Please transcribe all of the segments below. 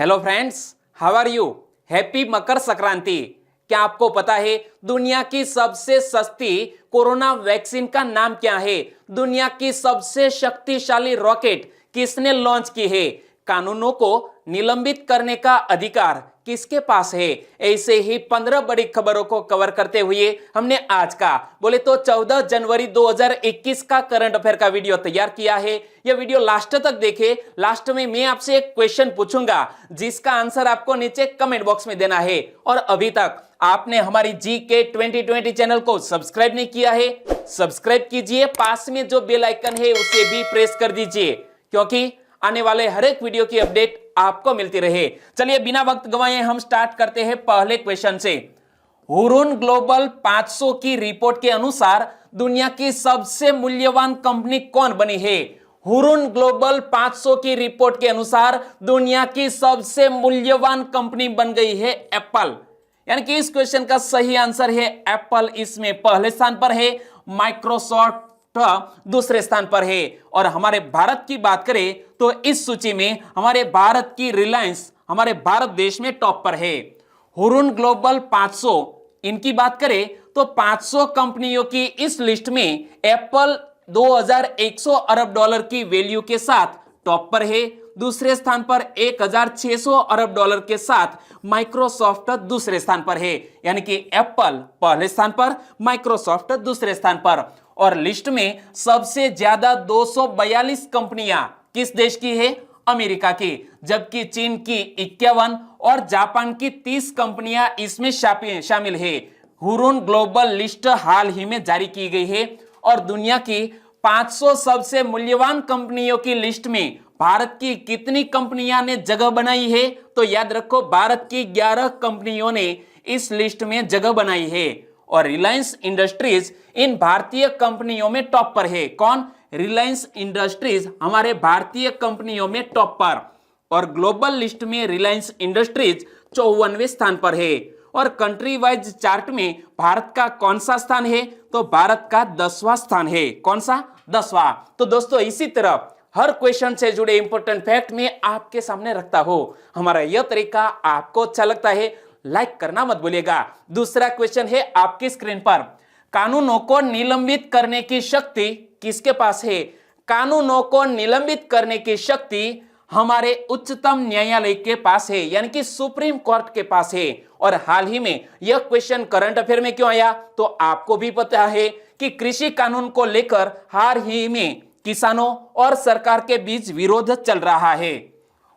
Hello friends, how are you? Happy Makar Sankranti. क्या आपको पता है दुनिया की सबसे सस्ती कोरोना वैक्सीन का नाम क्या है? दुनिया की सबसे शक्तिशाली रॉकेट किसने लॉन्च की है? कानूनों को निलंबित करने का अधिकार किसके पास है? ऐसे ही 15 बड़ी खबरों को कवर करते हुए हमने आज का बोले तो 14 जनवरी 2021 का करंट अफेयर का वीडियो तैयार किया है। यह वीडियो लास्ट तक देखे। लास्ट में मैं आपसे एक क्वेश्चन पूछूंगा जिसका आंसर आपको नीचे कमेंट बॉक्स में देना है। और अभी तक आपने हमारी जीके 2020 चैनल को सब्सक्राइब नहीं किया है, सब्सक्राइब कीजिए। पास में जो बेल आइकन है उसे भी प्रेस कर दीजिए, क्योंकि आने वाले हर एक वीडियो की अपडेट आपको मिलती रहे। चलिए बिना वक्त गंवाए हम स्टार्ट करते हैं पहले क्वेश्चन से। हुरून ग्लोबल 500 की रिपोर्ट के अनुसार दुनिया की सबसे मूल्यवान कंपनी कौन बनी है? हुरून ग्लोबल 500 की रिपोर्ट के अनुसार दुनिया की सबसे मूल्यवान कंपनी बन गई है एप्पल। यानी कि इस क्वेश्चन का सही आंसर है एप्पल। इसमें पहले स्थान पर है, माइक्रोसॉफ्ट दूसरे स्थान पर है। और हमारे भारत की बात करें तो इस सूची में हमारे भारत की रिलायंस हमारे भारत देश में टॉप पर है। हुरून ग्लोबल 500 इनकी बात करें तो 500 कंपनियों की इस लिस्ट में एप्पल 2100 अरब डॉलर की वैल्यू के साथ टॉप पर है। दूसरे स्थान पर 1600 अरब डॉलर के साथ माइक्रोसॉफ्ट दूसरे स्थान पर है। यानी कि एप्पल पहले स्थान पर, माइक्रोसॉफ्ट दूसरे स्थान पर। और लिस्ट में सबसे ज्यादा 242 कंपनियां किस देश की है? अमेरिका की। जबकि चीन की 51 और जापान की 30 कंपनियां इसमें शामिल है। हुरून ग्लोबल लिस्ट हाल ही में जारी की गई है और दुनिया की 500 सबसे मूल्यवान कंपनियों की लिस्ट में भारत की कितनी कंपनियां ने जगह बनाई है? तो याद रखो, भारत की 11 कंपनियों ने इस लिस्ट में जगह बनाई है। और रिलायंस इंडस्ट्रीज इन भारतीय कंपनियों में टॉप पर है। कौन? रिलायंस इंडस्ट्रीज हमारे भारतीय कंपनियों में टॉप पर। और ग्लोबल लिस्ट में रिलायंस इंडस्ट्रीज 54वें स्थान पर है। और कंट्री वाइज चार्ट में भारत का कौन सा स्थान है? तो भारत का 10वां स्थान है। कौन सा? 10वां। तो दोस्तों, इसी तरह हर क्वेश्चन से जुड़े इंपॉर्टेंट फैक्ट में आपके सामने रखता हो। हमारा यह तरीका आपको अच्छा लगता है, लाइक करना मत भूलिएगा। दूसरा क्वेश्चन है आपकी स्क्रीन पर। कानूनों को निलंबित करने की शक्ति किसके पास है? कानूनों को निलंबित करने की शक्ति हमारे उच्चतम न्यायालय के पास है, यानी कि सुप्रीम कोर्ट के पास है। और हाल ही में यह क्वेश्चन करंट अफेयर में क्यों आया? तो आपको भी पता है कि कृषि कानून को लेकर हाल ही में किसानों और सरकार के बीच विरोध चल रहा है।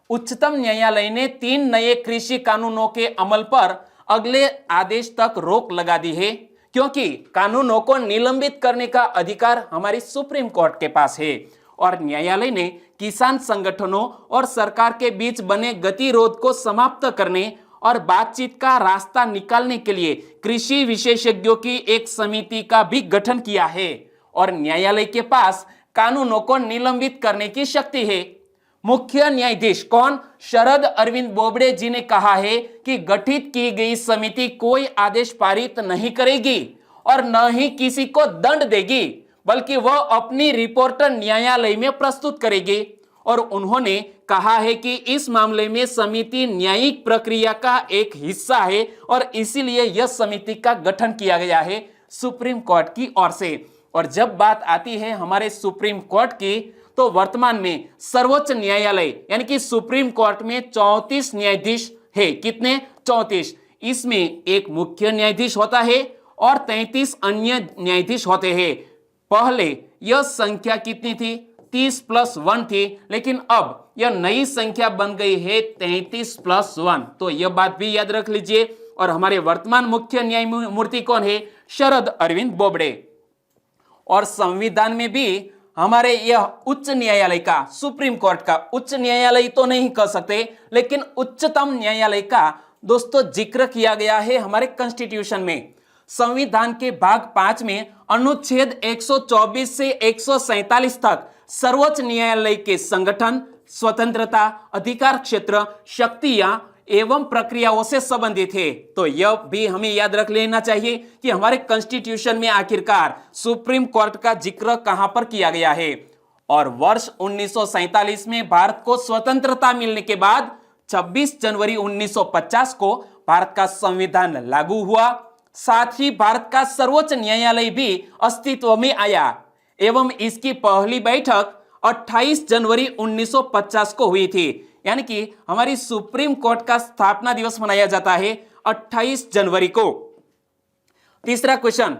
उच्चतम न्यायालय ने 3 नए कृषि कानूनों के अमल पर अगले आदेश तक रोक लगा दी है, क्योंकि कानूनों को निलंबित करने का अधिकार हमारी सुप्रीम कोर्ट के पास है। और न्यायालय ने किसान संगठनों और सरकार के बीच बने गतिरोध को समाप्त करने और बातचीत का रास्ता निकालने के लिए कृषि विशेषज्ञों की एक समिति का भी गठन किया है। और न्यायालय के पास कानूनों को निलंबित करने की शक्ति है। मुख्य न्यायाधीश कौन? शरद अरविंद बोबडे जी ने कहा है कि गठित की गई समिति कोई आदेश पारित नहीं करेगी और न ही किसी को दंड देगी, बल्कि वह अपनी रिपोर्ट न्यायालय में प्रस्तुत करेगी। और उन्होंने कहा है कि इस मामले में समिति न्यायिक प्रक्रिया का एक हिस्सा है और इसीलिए यह समिति का गठन किया गया है सुप्रीम कोर्ट की ओर से। और जब बात आती है हमारे सुप्रीम कोर्ट की, तो वर्तमान में सर्वोच्च न्यायालय यानी कि सुप्रीम कोर्ट में 34 न्यायाधीश है। कितने? 34। इसमें एक मुख्य न्यायाधीश होता है और 33 अन्य न्यायाधीश होते हैं। पहले यह संख्या कितनी थी? 30 + 1 थी, लेकिन अब यह नई संख्या बन गई है 33 + 1। तो यह बात भी याद रख लीजिए। और हमारे वर्तमान मुख्य न्यायमूर्ति कौन है? शरद अरविंद बोबडे। और संविधान में भी हमारे यह उच्च न्यायालय का, सुप्रीम कोर्ट का, उच्च न्यायालय तो नहीं कह सकते, लेकिन उच्चतम न्यायालय का दोस्तों जिक्र किया गया है हमारे कॉन्स्टिट्यूशन में। संविधान के भाग 5 में अनुच्छेद 124 से 147 तक सर्वोच्च न्यायालय के संगठन, स्वतंत्रता, अधिकार क्षेत्र, शक्तियां एवं प्रक्रियाओं से संबंधित है। तो यह भी हमें याद रख लेना चाहिए कि हमारे कॉन्स्टिट्यूशन में आखिरकार सुप्रीम कोर्ट का जिक्र कहां पर किया गया है। और वर्ष 1947 में भारत को स्वतंत्रता मिलने के बाद 26 जनवरी 1950 को भारत का संविधान लागू हुआ। साथ ही भारत का सर्वोच्च न्यायालय भी अस्तित्व में आया एवं इसकी पहली बैठक 28 जनवरी 1950 को हुई थी। यानी कि हमारी सुप्रीम कोर्ट का स्थापना दिवस मनाया जाता है 28 जनवरी को। तीसरा क्वेश्चन,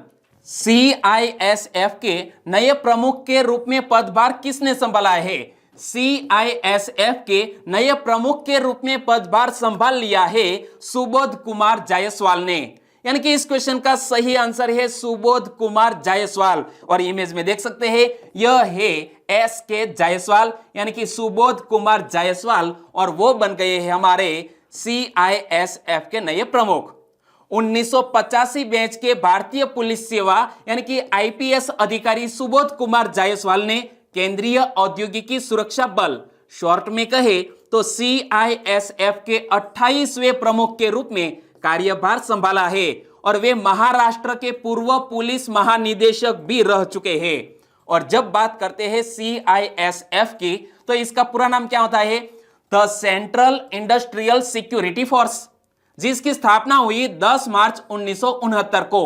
सीआईएसएफ के नए प्रमुख के रूप में पदभार किसने संभाला है? सीआईएसएफ के नए प्रमुख के रूप में पदभार संभाल लिया है सुबोध कुमार जायसवाल ने। यानी कि इस क्वेश्चन का सही आंसर है सुबोध कुमार जायसवाल। और इमेज में देख सकते हैं यह है एस के जायसवाल, यानी कि सुबोध कुमार जायसवाल, और वो बन गए हैं हमारे सीआईएसएफ के नए प्रमुख। 1985 बैच के भारतीय पुलिस सेवा यानी कि आईपीएस अधिकारी सुबोध कुमार जायसवाल ने केंद्रीय औद्योगिकी सुरक्षा बल, शॉर्ट में कहे तो सीआईएसएफ के 28वें प्रमुख के रूप में कार्यभार संभाला है और वे महाराष्ट्र के पूर्व पुलिस महानिदेशक भी रह चुके हैं। और जब बात करते हैं सीआईएसएफ की तो इसका पूरा नाम क्या होता है? The central industrial security force, जिसकी स्थापना हुई 10 मार्च 1969 को।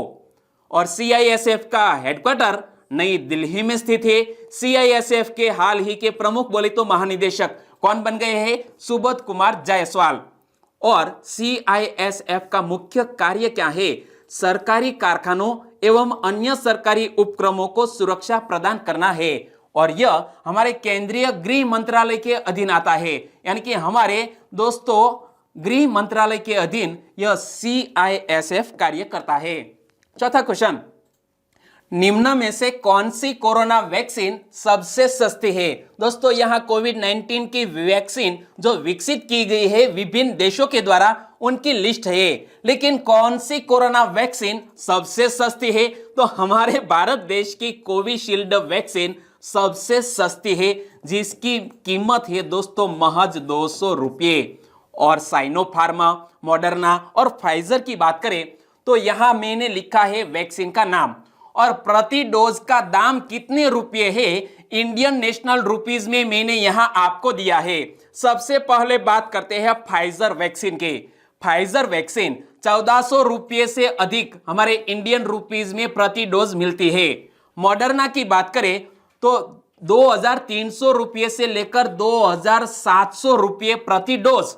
और सीआईएसएफ का हेडक्वार्टर नई दिल्ली में स्थित है। सीआईएसएफ के हाल ही के प्रमुख बोले तो महानिदेशक कौन बन गए हैं? सुबोध कुमार जायसवाल। और सीआईएसएफ का मुख्य कार्य क्या है? सरकारी कारखानों एवं अन्य सरकारी उपक्रमों को सुरक्षा प्रदान करना है। और यह हमारे केंद्रीय गृह मंत्रालय के अधीन आता है, यानी कि हमारे दोस्तों गृह मंत्रालय के अधीन यह सीआईएसएफ कार्य करता है। चौथा क्वेश्चन, निम्न में से कौन सी कोरोना वैक्सीन सबसे सस्ती है? दोस्तों यहां कोविड-19 की वैक्सीन जो विकसित की गई है विभिन्न देशों के द्वारा उनकी लिस्ट है, लेकिन कौन सी कोरोना वैक्सीन सबसे सस्ती है? तो हमारे भारत देश की कोविशील्ड वैक्सीन सबसे सस्ती है, जिसकी कीमत है दोस्तों महज 200 रुपये। और साइनोफार्मा, मॉडर्ना और फाइजर की बात करें तो यहां मैंने लिखा है वैक्सीन का नाम और प्रति डोज का दाम कितने रुपए है इंडियन नेशनल रुपीज में मैंने यहां आपको दिया है। सबसे पहले बात करते हैं फाइजर वैक्सीन के। फाइजर वैक्सीन 1400 रुपये से अधिक हमारे इंडियन रुपीज में प्रति डोज मिलती है। मॉडर्ना की बात करें तो 2300 रुपये से लेकर 2700 रुपये प्रति डोज।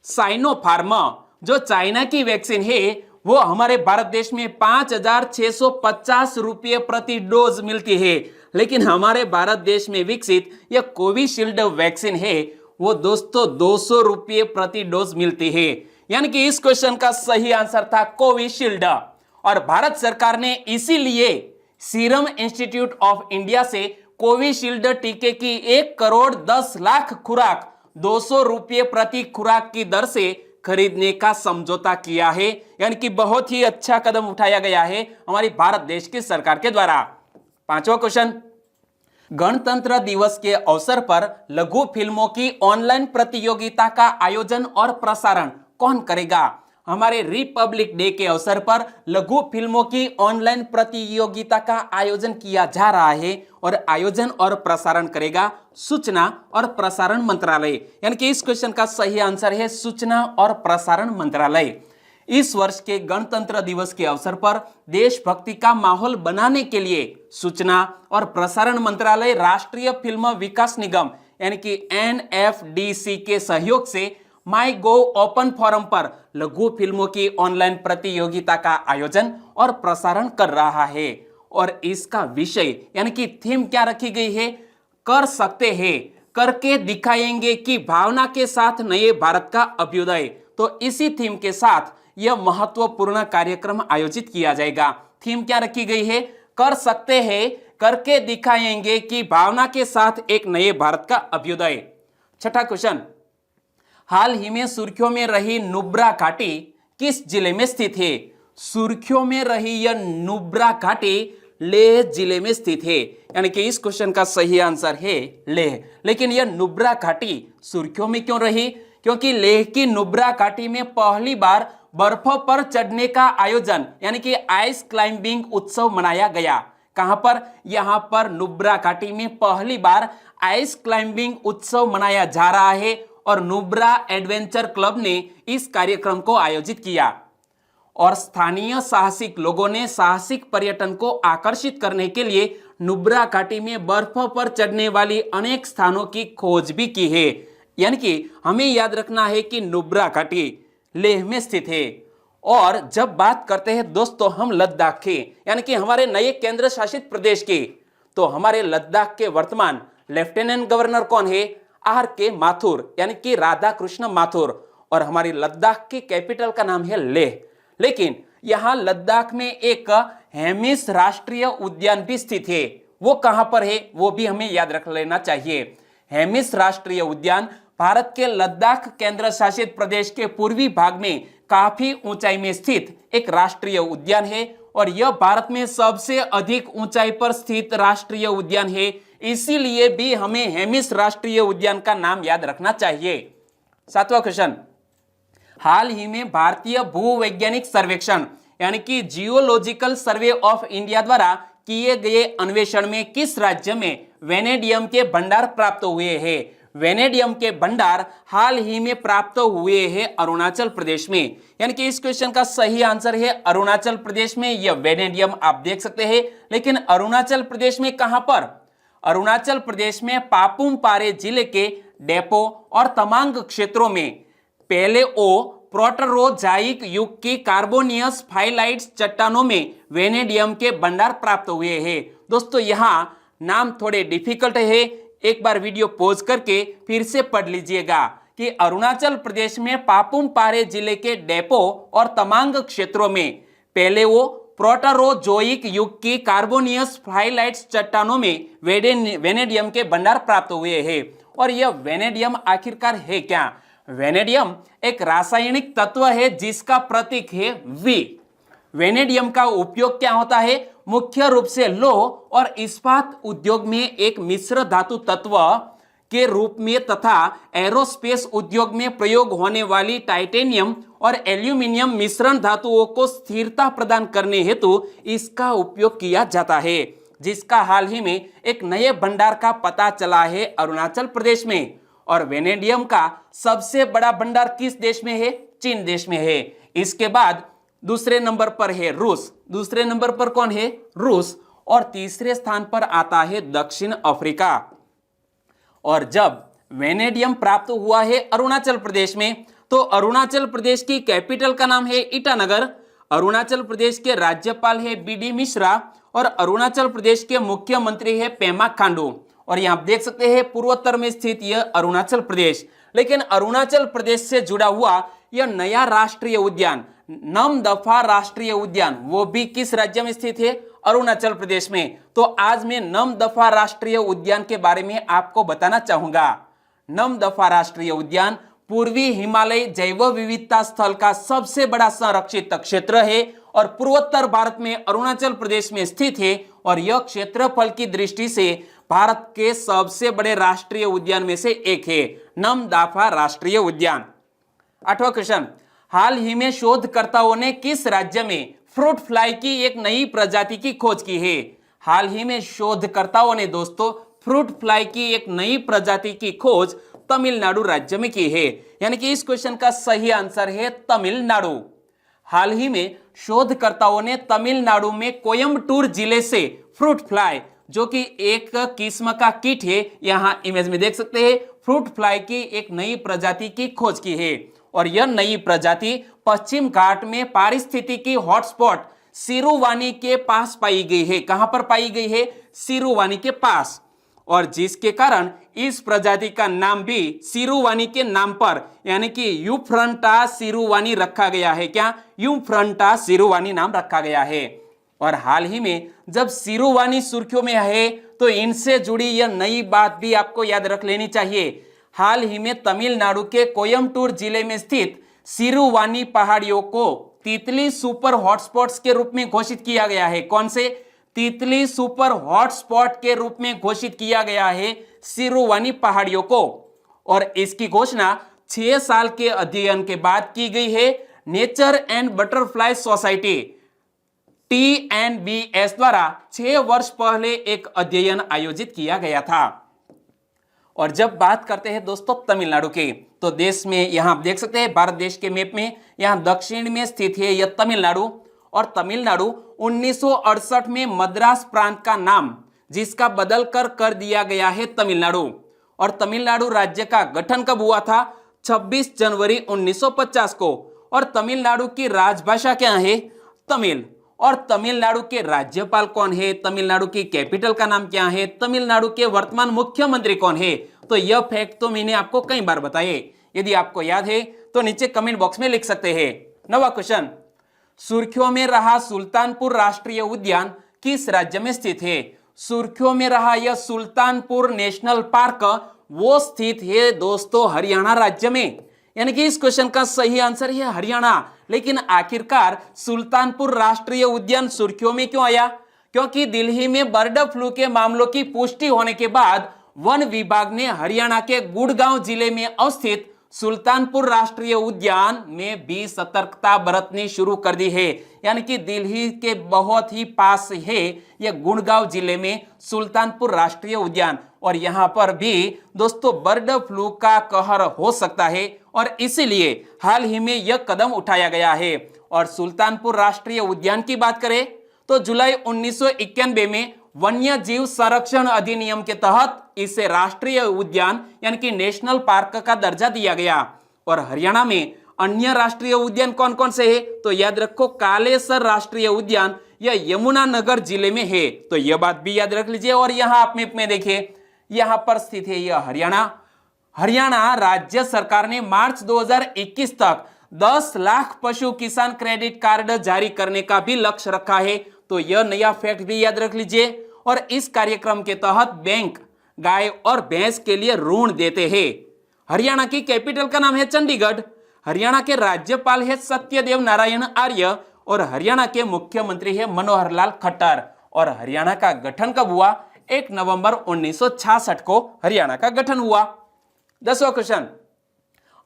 साइनोफार्मा जो चाइना की वैक्सीन है वो हमारे भारत देश में 5650 रुपये प्रति डोज मिलती है, लेकिन हमारे भारत देश में विकसित यह कोविशील्ड वैक्सीन है वो दोस्तों 200 रुपये प्रति डोज मिलती है। यानी कि इस क्वेश्चन का सही आंसर था कोविशील्ड। और भारत सरकार ने इसीलिए सीरम इंस्टीट्यूट ऑफ इंडिया से कोविशील्ड टीके की 1,10,00,000 खुराक 200 रुपये प्रति खुराक की दर से खरीदने का समझौता किया है। यानी कि बहुत ही अच्छा कदम उठाया गया है हमारी भारत देश की सरकार के द्वारा। पांचवा क्वेश्चन, गणतंत्र दिवस के अवसर पर लघु फिल्मों की ऑनलाइन प्रतियोगिता का आयोजन और प्रसारण कौन करेगा? हमारे रिपब्लिक डे के अवसर पर लघु फिल्मों की ऑनलाइन प्रतियोगिता का आयोजन किया जा रहा है और आयोजन और प्रसारण करेगा सूचना और प्रसारण मंत्रालय। यानी कि इस क्वेश्चन का सही आंसर है सूचना और प्रसारण मंत्रालय। इस वर्ष के गणतंत्र दिवस के अवसर पर देशभक्ति का माहौल बनाने के लिए सूचना और प्रसारण मंत्रालय राष्ट्रीय फिल्म विकास निगम यानी कि एनएफडीसी के सहयोग से माई गो ओपन फोरम पर लघु फिल्मों की ऑनलाइन प्रतियोगिता का आयोजन और प्रसारण कर रहा है। और इसका विषय यानी कि थीम क्या रखी गई है? कर सकते हैं, करके दिखाएंगे कि भावना के साथ नए भारत का अभ्युदय। तो इसी थीम के साथ यह महत्वपूर्ण कार्यक्रम आयोजित किया जाएगा। थीम क्या रखी गई है? कर सकते हैं, करके दिखाएंगे कि भावना के साथ एक नए भारत का अभ्युदय। छठा क्वेश्चन, हाल ही में सुर्खियों में रही नुब्रा घाटी किस जिले में स्थित है? सुर्खियों में रही यह नुब्रा घाटी लेह जिले में स्थित है। यानी कि इस क्वेश्चन का सही आंसर है लेह। लेकिन यह नुब्रा घाटी सुर्खियों में क्यों रही? क्योंकि लेह की नुब्रा घाटी में पहली बार बर्फों पर चढ़ने का आयोजन यानी कि आइस क्लाइंबिंग उत्सव मनाया गया। कहां पर? यहां पर नुब्रा घाटी में पहली बार आइस क्लाइंबिंग उत्सव मनाया जा रहा है और नुब्रा एडवेंचर क्लब ने इस कार्यक्रम को आयोजित किया और स्थानीय साहसिक लोगों ने साहसिक पर्यटन को आकर्षित करने के लिए नुब्रा घाटी में बर्फ पर चढ़ने वाली अनेक स्थानों की खोज भी की है। यानी कि हमें याद रखना है कि नुब्रा घाटी लेह में स्थित है। और जब बात करते हैं दोस्तों हम लद्दाख की, यानी कि हमारे नए केंद्र शासित प्रदेश की, तो हमारे लद्दाख के वर्तमान लेफ्टिनेंट गवर्नर कौन है? RK माथुर, यानी कि राधा कृष्ण माथुर। और हमारी लद्दाख की कैपिटल का नाम है लेह। लेकिन यहां लद्दाख में एक हेमिस राष्ट्रीय उद्यान भी स्थित है। वो कहां पर है वो भी हमें याद रख लेना चाहिए। हेमिस राष्ट्रीय उद्यान भारत के लद्दाख केंद्र शासित प्रदेश के पूर्वी भाग में काफी ऊंचाई में स्थित एक राष्ट्रीय उद्यान है और यह भारत में सबसे अधिक ऊंचाई पर स्थित राष्ट्रीय उद्यान है। इसीलिए भी हमें हेमिस राष्ट्रीय उद्यान का नाम याद रखना चाहिए। 7वां क्वेश्चन, हाल ही में भारतीय भूवैज्ञानिक सर्वेक्षण यानी कि जियोलॉजिकल सर्वे ऑफ इंडिया द्वारा किए गए अन्वेषण में किस राज्य में वेनेडियम के भंडार प्राप्त हुए हैं? वेनेडियम के भंडार हाल ही में प्राप्त हुए हैं अरुणाचल प्रदेश में। यानी कि इस क्वेश्चन का सही आंसर है अरुणाचल प्रदेश में। यह वेनेडियम आप देख सकते हैं, लेकिन अरुणाचल प्रदेश में कहां पर? अरुणाचल प्रदेश में पापुम पारे जिले के डेपो और तमांग क्षेत्रों में पैलेओ प्रोटरोजाइक युग की कार्बोनियस फाइलाइट्स चट्टानों में वेनेडियम के भंडार प्राप्त हुए हैं। दोस्तों यहां नाम थोड़े डिफिकल्ट है, एक बार वीडियो पॉज करके फिर से पढ़ लीजिएगा कि अरुणाचल प्रदेश में पापुम पारे जिले के डेपो और तमांग क्षेत्रों में पैलेओ प्रोटरोजोइक युग की कार्बोनियस फाइलाइट्स चट्टानों में वेनेडियम के भंडार प्राप्त हुए हैं। और यह वेनेडियम आखिरकार है क्या? वेनेडियम एक रासायनिक तत्व है जिसका प्रतीक है V। वेनेडियम का उपयोग क्या होता है? मुख्य रूप से लौह और इस्पात उद्योग में एक मिश्र धातु तत्व के रूप में तथा एरोस्पेस उद्योग में प्रयोग होने वाली टाइटेनियम और एल्यूमिनियम मिश्रण धातुओं को स्थिरता प्रदान करने हेतु इसका उपयोग किया जाता है, जिसका हाल ही में एक नए भंडार का पता चला है अरुणाचल प्रदेश में। और वेनेडियम का सबसे बड़ा भंडार किस देश में है? चीन देश में है। इसके बाद दूसरे नंबर पर है रूस। दूसरे नंबर पर कौन है? रूस। और तीसरे स्थान पर आता है दक्षिण अफ्रीका। और जब वेनेडियम प्राप्त हुआ है अरुणाचल प्रदेश में, तो अरुणाचल प्रदेश की कैपिटल का नाम है ईटानगर। अरुणाचल प्रदेश के राज्यपाल है BD मिश्रा और अरुणाचल प्रदेश के मुख्यमंत्री है पेमा खांडू। और यहां आप देख सकते हैं पूर्वोत्तर में स्थित यह अरुणाचल प्रदेश। लेकिन अरुणाचल प्रदेश से जुड़ा हुआ यह नया राष्ट्रीय उद्यान नमदफा राष्ट्रीय उद्यान वो भी किस राज्य में स्थित है? अरुणाचल प्रदेश में। तो आज मैं नमदफा राष्ट्रीय उद्यान के बारे में आपको बताना चाहूंगा। नमदफा राष्ट्रीय उद्यान पूर्वी हिमालय जैव विविधता स्थल का सबसे बड़ा संरक्षित क्षेत्र है और पूर्वोत्तर भारत में अरुणाचल प्रदेश में स्थित है। और यह क्षेत्रफल की दृष्टि से भारत के सबसे बड़े राष्ट्रीय उद्यान में से एक है, नमदफा राष्ट्रीय उद्यान। 8वां क्वेश्चन, हाल ही में शोधकर्ताओं ने किस राज्य में फ्रूट फ्लाई की एक नई प्रजाति की खोज की है? हाल ही में शोधकर्ताओं ने दोस्तों फ्रूट फ्लाई की एक नई प्रजाति की खोज तमिलनाडु राज्य में की है। यानी कि इस क्वेश्चन का सही आंसर है तमिलनाडु। हाल ही में शोधकर्ताओं ने तमिलनाडु में कोयम्बटूर जिले से फ्रूट फ्लाई, जो कि एक किस्म का कीट है, यहां इमेज में देख सकते हैं, फ्रूट फ्लाई की एक नई प्रजाति की खोज की है। और यह नई प्रजाति पश्चिम घाट में पारिस्थितिकी हॉटस्पॉट सिरुवानी के पास पाई गई है। कहां पर पाई गई है? सिरुवानी के पास। और जिसके कारण इस प्रजाति का नाम भी सिरुवानी के नाम पर यानी कि यूफ्रंटा सिरुवानी रखा गया है। क्या? यूफ्रंटा सिरुवानी नाम रखा गया है। और हाल ही में जब सिरुवानी सुर्खियों में है तो इनसे जुड़ी यह नई बात भी आपको याद रख लेनी चाहिए। हाल ही में तमिलनाडु के कोयम्बटूर जिले में स्थित सिरुवानी पहाड़ियों को तितली सुपर हॉटस्पॉट्स के रूप में घोषित किया गया है। कौन से? तितली सुपर हॉटस्पॉट के रूप में घोषित किया गया है सिरुवानी पहाड़ियों को। और इसकी घोषणा 6 साल के अध्ययन के बाद की गई है। Nature and butterfly society TNBS द्वारा 6 वर्ष पहले एक अध्ययन आयोजित किया गया था। और जब बात करते हैं दोस्तों तमिलनाडु की, तो देश में यहां आप देख सकते हैं भारत देश के मैप में यहां दक्षिण में स्थित है यह तमिलनाडु। और तमिलनाडु 1968 में मद्रास प्रांत का नाम जिसका बदल कर दिया गया है तमिलनाडु। और तमिलनाडु राज्य का गठन कब हुआ था? 26 जनवरी 1950 को। और तमिलनाडु की राजभाषा क्या है? तमिल। और तमिलनाडु के राज्यपाल कौन है? तमिलनाडु की कैपिटल का नाम क्या है? तमिलनाडु के वर्तमान मुख्यमंत्री कौन है? तो यह फैक्ट तो मैंने आपको कई बार बताए, यदि आपको याद है तो नीचे कमेंट बॉक्स में लिख सकते हैं। नवा क्वेश्चन, सुर्खियों में रहा सुल्तानपुर राष्ट्रीय उद्यान किस राज्य में स्थित है? सुर्खियों में रहा यह सुल्तानपुर नेशनल पार्क वो स्थित है दोस्तों हरियाणा राज्य में। यानी कि इस क्वेश्चन का सही आंसर है हरियाणा। लेकिन आखिरकार सुल्तानपुर राष्ट्रीय उद्यान सुर्खियों में क्यों आया? क्योंकि दिल्ली में बर्ड फ्लू के मामलों की पुष्टि होने के बाद वन विभाग ने हरियाणा के गुड़गांव जिले में अवस्थित सुल्तानपुर राष्ट्रीय उद्यान में भी सतर्कता बरतनी शुरू कर दी है। यानी कि दिल्ली के बहुत ही पास है यह गुड़गांव जिले में सुल्तानपुर राष्ट्रीय उद्यान। और यहां पर भी दोस्तों बर्ड फ्लू का कहर हो सकता है और इसीलिए हाल ही में यह कदम उठाया गया है। और सुल्तानपुर राष्ट्रीय उद्यान की बात करें तो जुलाई 1991 में वन्य जीव संरक्षण अधिनियम के तहत इसे राष्ट्रीय उद्यान यानी कि नेशनल पार्क का दर्जा दिया गया। और हरियाणा में अन्य राष्ट्रीय उद्यान कौन कौन से है? तो याद रखो कालेसर राष्ट्रीय उद्यान यह यमुनानगर जिले में है, तो यह बात भी याद रख लीजिए। और यहां आप मैप में देखिए यहां पर स्थित है यह हरियाणा। हरियाणा राज्य सरकार ने मार्च 2021 तक 10 लाख पशु किसान क्रेडिट कार्ड जारी करने का भी लक्ष्य रखा है, तो यह नया फैक्ट भी याद रख लीजिए। और इस कार्यक्रम के तहत बैंक गाय और भैंस के लिए ऋण देते हैं। हरियाणा की कैपिटल का नाम है चंडीगढ़। हरियाणा के राज्यपाल है सत्यदेव नारायण आर्य और हरियाणा के मुख्यमंत्री है मनोहर लाल खट्टर। और हरियाणा का गठन कब हुआ? 1 नवंबर 1966 को हरियाणा का गठन हुआ। 10वां क्वेश्चन,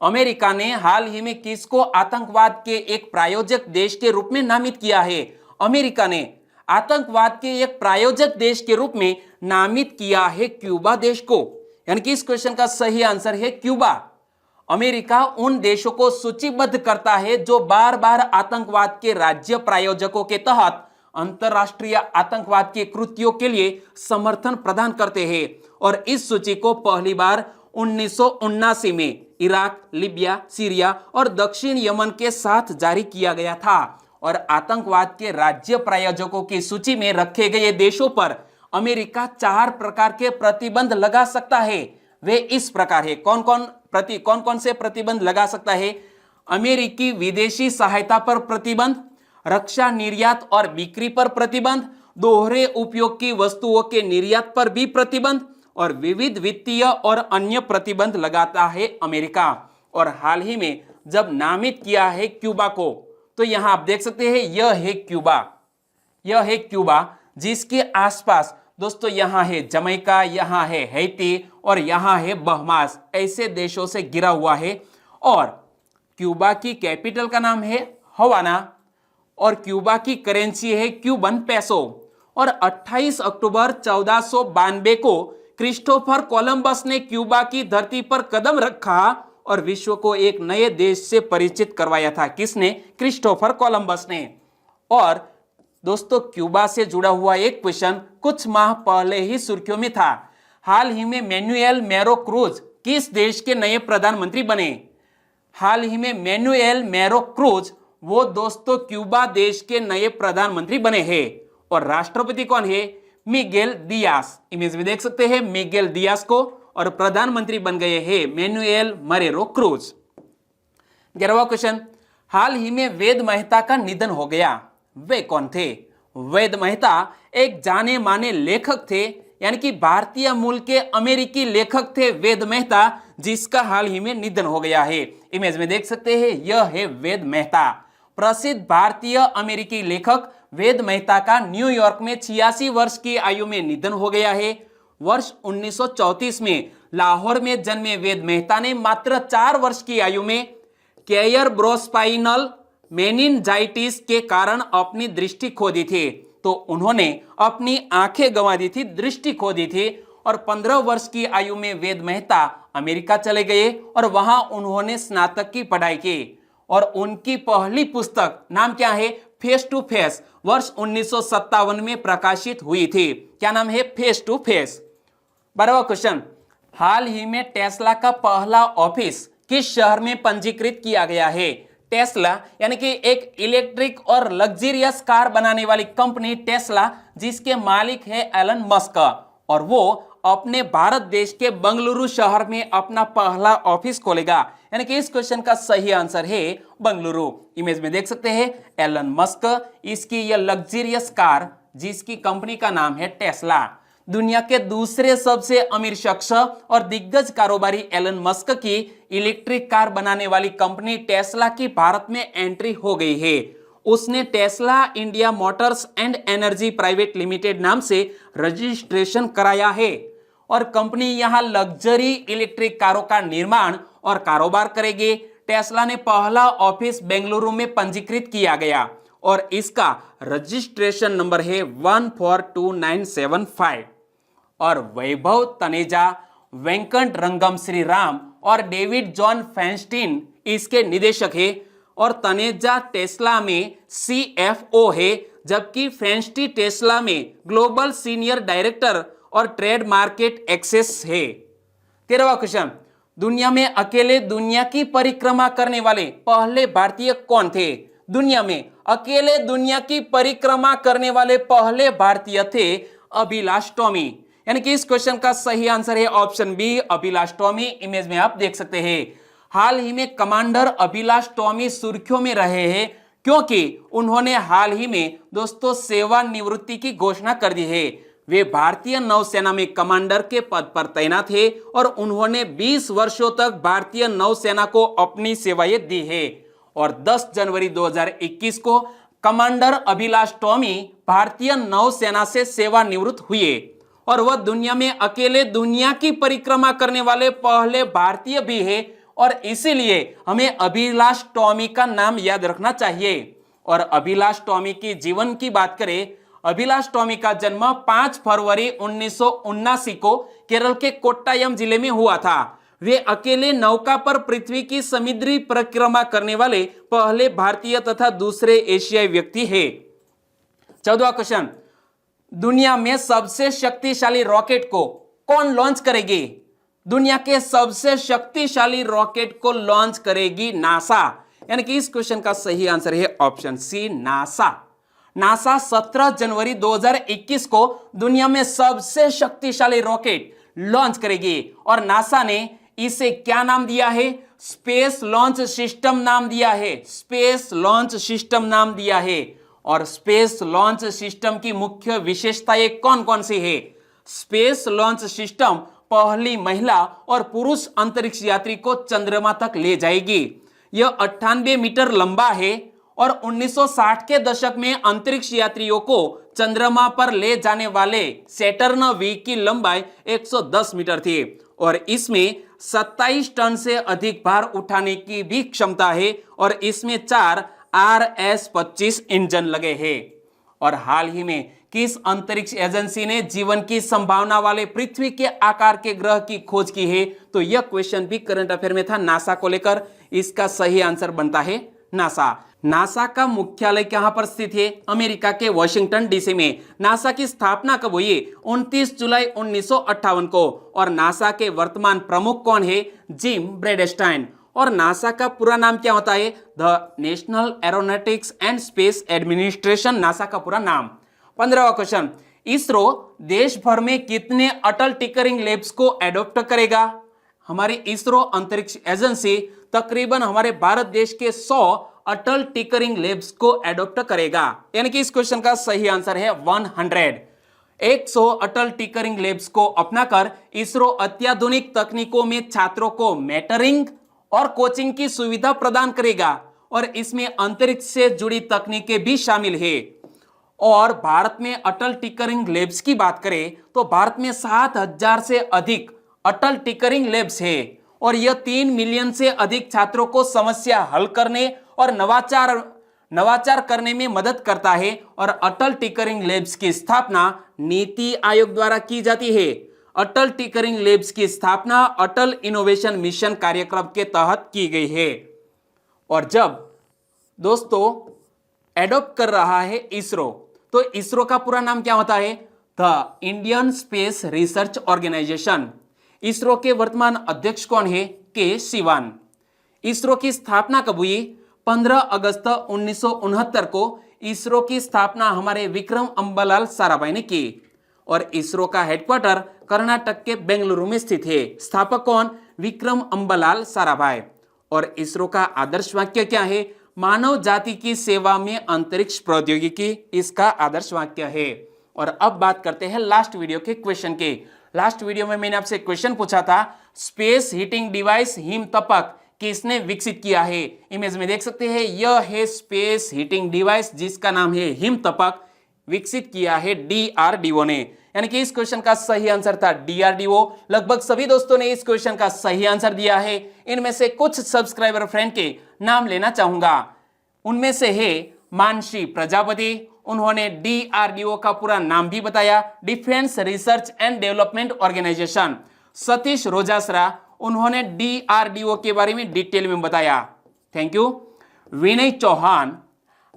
अमेरिका ने हाल ही में किसको आतंकवाद के एक प्रायोजक देश के रूप में नामित किया है? अमेरिका ने आतंकवाद के एक प्रायोजक देश के रूप में नामित किया है क्यूबा देश को। यानी कि इस क्वेश्चन का सही आंसर है क्यूबा। अमेरिका उन देशों को सूचीबद्ध करता है जो बार बार आतंकवाद के राज्य प्रायोजकों के तहत अंतरराष्ट्रीय आतंकवाद के कृत्यों के लिए समर्थन प्रदान करते हैं। और इस सूची को पहली बार 1979 में इराक, लीबिया, सीरिया और दक्षिण यमन के साथ जारी किया गया था। और आतंकवाद के राज्य प्रायोजकों की सूची में रखे गए देशों पर अमेरिका 4 प्रकार के प्रतिबंध लगा सकता है। वे इस प्रकार है, कौन कौन से प्रतिबंध लगा सकता है? अमेरिकी विदेशी सहायता पर प्रतिबंध, रक्षा निर्यात और बिक्री पर प्रतिबंध, दोहरे उपयोग की वस्तुओं के निर्यात पर भी प्रतिबंध और विविध वित्तीय और अन्य प्रतिबंध लगाता है अमेरिका। और हाल ही में जब नामित किया है क्यूबा को, तो यहां आप देख सकते हैं यह है क्यूबा जिसके आसपास दोस्तों यहां है जमैका, यहां है हैती और यहां है बहमास, ऐसे देशों से घिरा हुआ है। और क्यूबा की कैपिटल का नाम है हवाना और क्यूबा की करेंसी है क्यूबन पेसो। और 28 अक्टूबर 1492 को क्रिस्टोफर कोलंबस ने क्यूबा की धरती पर कदम रखा और विश्व को एक नए देश से परिचित करवाया था। किसने? क्रिस्टोफर कोलंबस ने। और दोस्तों क्यूबा से जुड़ा हुआ एक क्वेश्चन कुछ माह पहले ही सुर्खियों में था। हाल ही में मैनुएल मैरो क्रूज किस देश के नए प्रधानमंत्री बने? हाल ही में मैनुएल मैरो क्रूज वो दोस्तों क्यूबा देश के नए प्रधानमंत्री बने हैं। और राष्ट्रपति कौन है? मिगेल दियास। इमेज में देख सकते हैं मिगेल दियास को। और प्रधानमंत्री बन गए हैं मैनुएल मैरेरो क्रूज। 11वां क्वेश्चन, हाल ही में वेद मेहता का निधन हो गया, वे कौन थे? वेद मेहता एक जाने माने लेखक थे, यानी कि भारतीय मूल के अमेरिकी लेखक थे वेद मेहता, जिसका हाल ही में निधन हो गया है। इमेज में देख सकते हैं यह है वेद मेहता। प्रसिद्ध भारतीय अमेरिकी लेखक वेद मेहता का न्यूयॉर्क में 86 वर्ष की आयु में निधन हो गया है। वर्ष 1934 में लाहौर में जन्मे वेद मेहता ने मात्र 4 वर्ष की आयु में केयरब्रोस्पाइनल मेनिनजाइटिस के कारण अपनी दृष्टि खो दी थी। तो उन्होंने अपनी आंखें गंवा दी थी, दृष्टि खो दी थी। और 15 वर्ष की आयु में वेद मेहता अमेरिका चले गए और वहां उन्होंने स्नातक की पढ़ाई की और उनकी पहली पुस्तक नाम क्या है? फेस टू फेस, वर्ष 1957 में प्रकाशित हुई थी। क्या नाम है? Face to face. 12वां क्वेश्चन, हाल ही में टेस्ला का पहला ऑफिस किस शहर में पंजीकृत किया गया है? टेस्ला यानी कि एक इलेक्ट्रिक और लग्जरियस कार बनाने वाली कंपनी टेस्ला, जिसके मालिक है एलन मस्क, और वो अपने भारत देश के बंगलुरु शहर में अपना पहला ऑफिस खोलेगा। यानी कि इस क्वेश्चन का सही आंसर है बंगलुरु। इमेज में देख सकते हैं एलन मस्क, इसकी यह लग्जरियस कार जिसकी कंपनी का नाम है टेस्ला। दुनिया के दूसरे सबसे अमीर शख्स और दिग्गज कारोबारी एलन मस्क की इलेक्ट्रिक कार बनाने वाली कंपनी टेस्ला की भारत में एंट्री हो गई है। उसने Tesla India Motors and energy private limited नाम से रजिस्ट्रेशन कराया है और कंपनी यहां लग्जरी इलेक्ट्रिक कारों का निर्माण और कारोबार करेगी। टेस्ला ने पहला ऑफिस बेंगलुरु में पंजीकृत किया गया और इसका रजिस्ट्रेशन नंबर है 142975। और वैभव तनेजा, वेंकट रंगम श्रीराम और डेविड जॉन फैंस्टीन इसके निदेशक है और तनेजा टेस्ला में CFO है, जबकि फैंस्टी टेस्ला में ग्लोबल सीनियर डायरेक्टर और ट्रेड मार्केट एक्सेस है। 13वां क्वेश्चन, दुनिया में अकेले दुनिया की परिक्रमा करने वाले पहले भारतीय कौन थे? दुनिया में अकेले दुनिया की परिक्रमा करने वाले पहले भारतीय थे अभिलाष टॉमी। यानी कि इस क्वेश्चन का सही आंसर है option B, Abhilash Tomy. Image में आप देख सकते हैं हाल ही में कमांडर अभिलाष टॉमी सुर्खियों में रहे हैं क्योंकि उन्होंने हाल ही में दोस्तों सेवानिवृत्ति की घोषणा कर दी है। वे भारतीय नौसेना में कमांडर के पद पर तैनात थे और उन्होंने 20 वर्षों तक भारतीय नौसेना को अपनी सेवाएं दी है और 10 जनवरी 2021 को कमांडर अभिलाष टॉमी भारतीय नौसेना से सेवानिवृत्त हुए और वह दुनिया में अकेले दुनिया की परिक्रमा करने वाले पहले भारतीय भी है और इसीलिए हमें अभिलाष टॉमी का नाम याद रखना चाहिए। और अभिलाष टॉमी की जीवन की बात करें, अभिलाष टॉमी का जन्म 5 फरवरी 1979 को केरल के कोट्टायम जिले में हुआ था। वे अकेले नौका पर पृथ्वी की समुद्री परिक्रमा करने वाले पहले भारतीय तथा दूसरे एशियाई व्यक्ति है। 14वां क्वेश्चन, दुनिया में सबसे शक्तिशाली रॉकेट को कौन लॉन्च करेगी? दुनिया के सबसे शक्तिशाली रॉकेट को लॉन्च करेगी नासा। यानी कि इस क्वेश्चन का सही आंसर है ऑप्शन सी, नासा। नासा 17 जनवरी 2021 को दुनिया में सबसे शक्तिशाली रॉकेट लॉन्च करेगी और नासा ने इसे क्या नाम दिया है? स्पेस लॉन्च सिस्टम नाम दिया है। स्पेस लॉन्च सिस्टम नाम दिया है। और स्पेस लॉन्च सिस्टम की मुख्य विशेषताएं कौन कौन सी है? स्पेस लॉन्च सिस्टम पहली महिला और पुरुष अंतरिक्ष यात्री को चंद्रमा तक ले जाएगी। यह 98 मीटर लंबा है और 1960 के दशक में अंतरिक्ष यात्रियों को चंद्रमा पर ले जाने वाले सैटर्न V की लंबाई 110 मीटर थी और इसमें 27 टन से अधिक भार उठाने की भी क्षमता है और इसमें 4 RS-25 इंजन लगे हैं। और हाल ही में किस अंतरिक्ष एजेंसी ने जीवन की संभावना वाले पृथ्वी के आकार के ग्रह की खोज की है? तो यह क्वेश्चन भी करंट अफेयर में था नासा को लेकर। इसका सही आंसर बनता है नासा। नासा का मुख्यालय कहां पर स्थित है? अमेरिका के वाशिंगटन डीसी में। नासा की स्थापना कब हुई? 29 जुलाई 1958 को। और नासा के वर्तमान प्रमुख कौन है? जिम ब्रेडेस्टाइन। और नासा का पूरा नाम क्या होता है? The national aeronautics and space administration, NASA का पूरा नाम। 15वां क्वेश्चन, इसरो देश भर में कितने अटल टिकरिंग लैब्स को एडॉप्ट करेगा? हमारी इसरो अंतरिक्ष एजेंसी तकरीबन हमारे भारत देश के 100 अटल टिकरिंग लैब्स को एडॉप्ट करेगा। यानी कि इस क्वेश्चन का सही आंसर है 100। 100 अटल टिकरिंग लैब्स को अपनाकर इसरो अत्याधुनिक तकनीकों में छात्रों को मेंटरिंग और कोचिंग की सुविधा प्रदान करेगा और इसमें अंतरिक्ष से जुड़ी तकनीकें भी शामिल है। और भारत में अटल टिकरिंग लैब्स की बात करें तो भारत में 7000 से अधिक अटल टिकरिंग लैब्स है और यह 3 मिलियन से अधिक छात्रों को समस्या हल करने और नवाचार करने में मदद करता है। और अटल टिकरिंग लैब्स की स्थापना नीति आयोग द्वारा की जाती है। अटल टिंकरिंग लैब्स की स्थापना अटल इनोवेशन मिशन कार्यक्रम के तहत की गई है। और जब दोस्तों एडॉप्ट कर रहा है इसरो, तो इसरो का पूरा नाम क्या होता है? The Indian space research organisation. ISRO के वर्तमान अध्यक्ष कौन है? के सिवान। इसरो की स्थापना कब हुई? 15 अगस्त 1969 को इसरो की स्थापना हमारे विक्रम अम्बालाल साराभाई ने की। और इसरो का हेडक्वार्टर कर्नाटक के बेंगलुरु में स्थित है। स्थापक कौन? विक्रम अम्बालाल साराभाई। और इसरो का आदर्श वाक्य क्या है? मानव जाति की सेवा में अंतरिक्ष प्रौद्योगिकी, इसका आदर्श वाक्य है। और अब बात करते हैं लास्ट वीडियो के क्वेश्चन के। लास्ट वीडियो में मैंने आपसे क्वेश्चन पूछा था, स्पेस हीटिंग डिवाइस हिमतपक किसने विकसित किया है? इमेज में देख सकते हैं, यह है स्पेस हीटिंग डिवाइस जिसका नाम है हिमतपक, विकसित किया है डीआरडीओ ने। यानी कि इस क्वेश्चन का सही आंसर था डीआरडीओ। लगभग सभी दोस्तों ने इस क्वेश्चन का सही आंसर दिया है। इनमें से कुछ सब्सक्राइबर फ्रेंड के नाम लेना चाहूंगा। उनमें से है मानसी प्रजापति, उन्होंने डीआरडीओ का पूरा नाम भी बताया, defence research and development organisation. Satish Rojasara, उन्होंने डीआरडीओ के बारे में डिटेल में बताया। Thank you. विनय चौहान,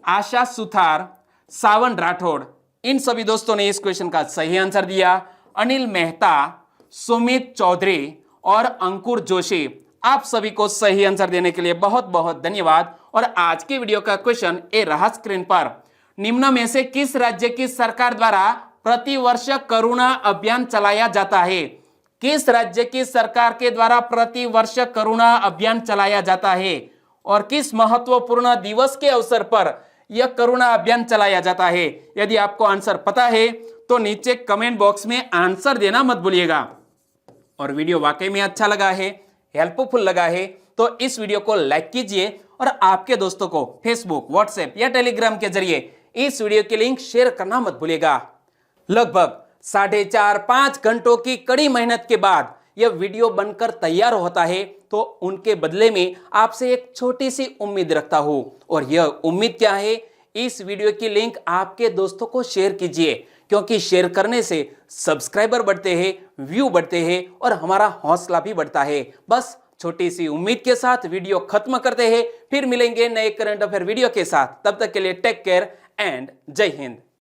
आशा सुथार, सावन राठौड़, इन सभी दोस्तों ने इस क्वेश्चन का सही आंसर दिया। अनिल मेहता, सुमित चौधरी और अंकुर जोशी, आप सभी को सही आंसर देने के लिए बहुत बहुत धन्यवाद। और आज की वीडियो का क्वेश्चन ए रहा स्क्रीन पर। निम्न में से किस राज्य की सरकार द्वारा प्रतिवर्ष करुणा अभियान चलाया जाता है? किस राज्य की सरकार के द्वारा प्रतिवर्ष करुणा अभियान चलाया जाता है? और किस महत्वपूर्ण दिवस के अवसर पर यह करुणा अभियान चलाया जाता है? यदि आपको आंसर पता है तो नीचे कमेंट बॉक्स में आंसर देना मत भूलिएगा। और वीडियो वाकई में अच्छा लगा है, हेल्पफुल लगा है, तो इस वीडियो को लाइक कीजिए और आपके दोस्तों को फेसबुक, व्हाट्सएप या टेलीग्राम के जरिए इस वीडियो के लिंक शेयर करना मत भूलिएगा। लगभग 4.5-5 घंटों की कड़ी मेहनत के बाद यह वीडियो बनकर तैयार होता है, तो उनके बदले में आपसे एक छोटी सी उम्मीद रखता हूं। और यह उम्मीद क्या है? इस वीडियो की लिंक आपके दोस्तों को शेयर कीजिए, क्योंकि शेयर करने से सब्सक्राइबर बढ़ते हैं, व्यू बढ़ते हैं और हमारा हौसला भी बढ़ता है। बस छोटी सी उम्मीद के साथ वीडियो खत्म करते हैं, फिर मिलेंगे नए करंट अफेयर वीडियो के साथ। तब तक के लिए टेक केयर एंड जय हिंद।